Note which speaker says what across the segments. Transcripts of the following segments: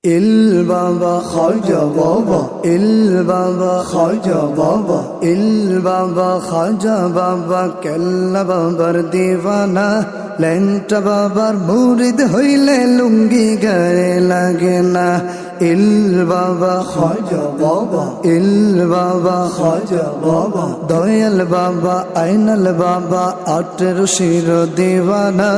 Speaker 1: Il Baba Khaja Baba, Il Baba Khaja Baba, Il Baba Khaja Baba, Kella Babar Divana, Lenta Babar Murid Hoile Lungi Gare Lagena. Il Baba Khaja Baba, Il Baba Khaja Baba, Doyal Baba, Ainal Baba, Ater Shiro Divana,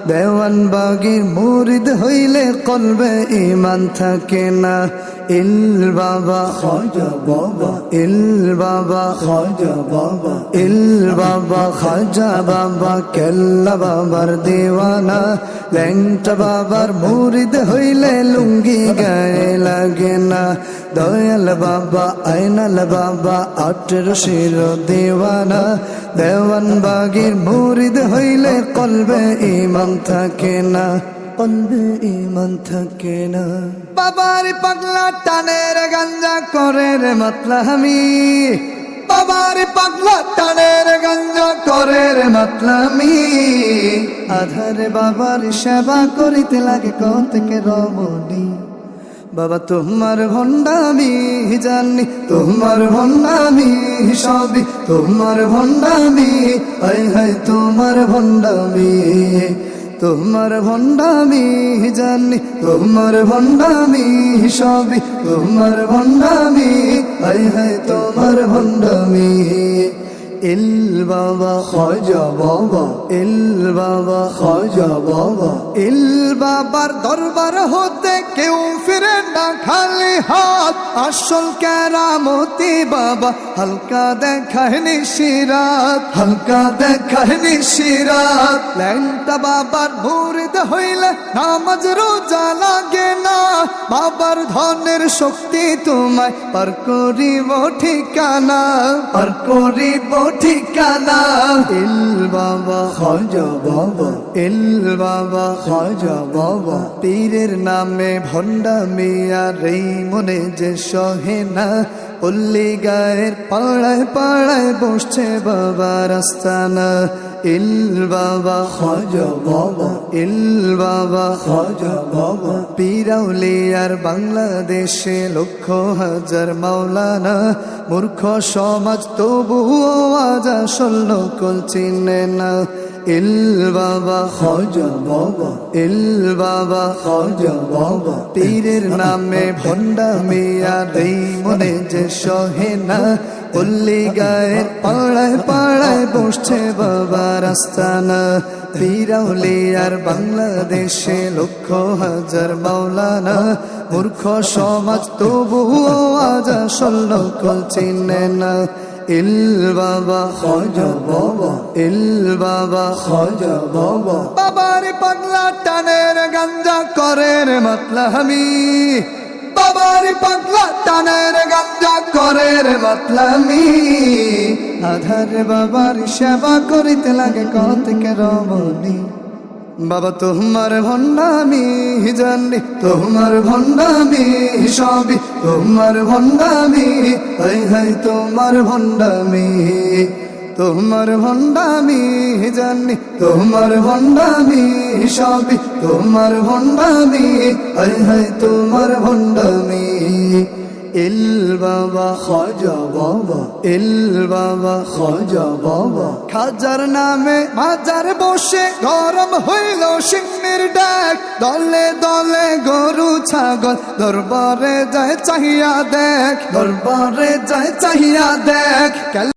Speaker 1: Dewan Bagir Murid Hoile Qalbe Iman Thakena. Il Baba Khaja Baba, Il Baba Khaja Baba, Il Baba Khaja Baba, Kella Babar Divana, Lengta Babar Murid Hoile Lungi Gaye Lagena. Doyal Baba, Ainal Baba, Ater Shiro Divana, Dewan Bagir Murid Hoile Qalbe Iman Thakena. কলবে ঈমান থাকে না। বাবার পাগলা টানের গাঞ্জা করে রে মাতলামি, বাবার পাগলা টানের গাঞ্জা করে রে মাতলামি। আধারে বাবার সেবা করিতে লাগে কতকে রমণী। বাবা তোমার ভণ্ডামি জানি, তোমার ভণ্ডামি সবই তোমার ভণ্ডামি, হায় হায় তোমার ভণ্ডামি। তোমার ভণ্ডামি জানি, তোমার ভণ্ডামি সবই তোমার ভণ্ডামি, হায় হায় তোমার ভণ্ডামি। ইল বাবা খাজা বাবা, ইল বাবা খাজা বাবা, ইল বাবার দরবার হতে কেউ ফিরে না খালি হাত। আসল কেরামতি বাবা হালকা দেখায় নিশিরাত, হালকা দেখায় নিশিরাত। ল্যাংটা বাবার মুরিদ হইলে নামাজ রোজা লাগে না। বাবার ধনের শক্তি তোমায় পার করিব ঠিকানা, পার করিব ঠিকানা। ইল বাবা খাজা বাবা, ইল বাবা খাজা বাবা, পীরের নামে ভণ্ডামি আর এই মনে যে সহে না। পল্লী গায়ের পাড়ায় পাড়ায় বসছে বাবার আস্তানা। ইল বাবা খাজা বাবা, ইল বাবা খাজা বাবা, পীরাউলিয়ার বাংলাদেশে লক্ষ হাজার মাওলানা। মূর্খ সমাজ তবুও আজ আসল নকল চিনে না। ইল বাবা খাজা বাবা, ইল বাবা খাজা বাবা, পীরের নামে ভণ্ডামি আর এই মনে যে সহে না। পল্লী গায়ের পাড়ায় পাড়ায় বসছে বাবার আস্তানা। পীরাউলিয়ার বাংলাদেশে লক্ষ হাজার মাওলানা। মূর্খ সমাজ তবুও আজ আসল নকল চিনে না। ইল বাবা খাজা বাবা, ইল বাবা খাজা বাবা, বাবার পাগলা টানের গাঞ্জা করে রে মাতলামি। বাবার পাগলা টানের গাঞ্জা করে রে মাতলামি। আধারে বাবার সেবা করিতে লাগে কতকে রমণী। বাবা তোমার ভণ্ডামি জানি, তোমার ভণ্ডামি সবই তোমার ভণ্ডামি, হায় হায় তোমার ভণ্ডামি। তোমার ভণ্ডামি জানি, তোমার ভণ্ডামি সবই তোমার ভণ্ডামি, হায় হায় তোমার ভণ্ডামি। ইল বাবা খাজা বাবা, ইল বাবা খাজা বাবা, খাজার নামে মাজার বসে গরম হইল সিংহের ডাক। দলে দলে গরু ছাগল দরবারে যায় চাহিয়া দেখ, দরবারে যায় চাহিয়া দেখ।